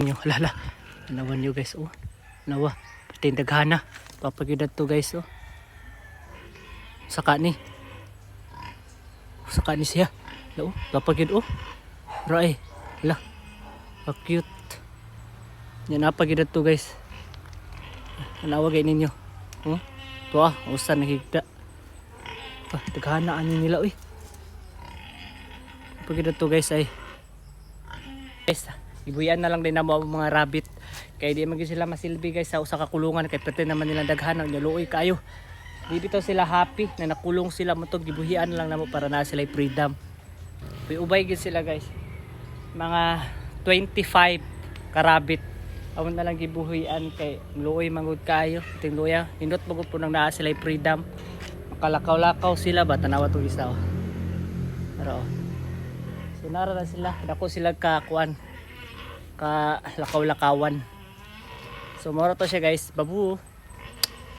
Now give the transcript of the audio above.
Nyo halala. Nawan nyo guys. Oh. Nawa. Pati daghana. Papagidad to guys. Oh. Saka ni. Saka ni siya. Oh. Papagid oh. Rai. Hala. Cute. Yan napagidad to guys. Nanawagay ninyo. Oh. Ito usan nahigda. Daghana ani nila uy. Pagkita to guys ay guys, ibuyan na lang din na mga rabbit kaya di maging sila masilbi guys sa usa ka kulungan kay pwede naman nilang daghan nya luoy kayo. Di bitaw sila happy na nakulong sila mo to gibuhian lang namo para na sila freedom. Ubay gid sila guys. Mga 25 ka rabbit. Awon na lang gibuhian kay luoy mangud kayo. Ting luya nindot magud po nang naa sila freedom. Makalakaw-lakaw sila ba tanawa to isa. Pero so nara na sila, dako sila ka kuan, ka lakaw-lakawan. So moro to siya guys, babu.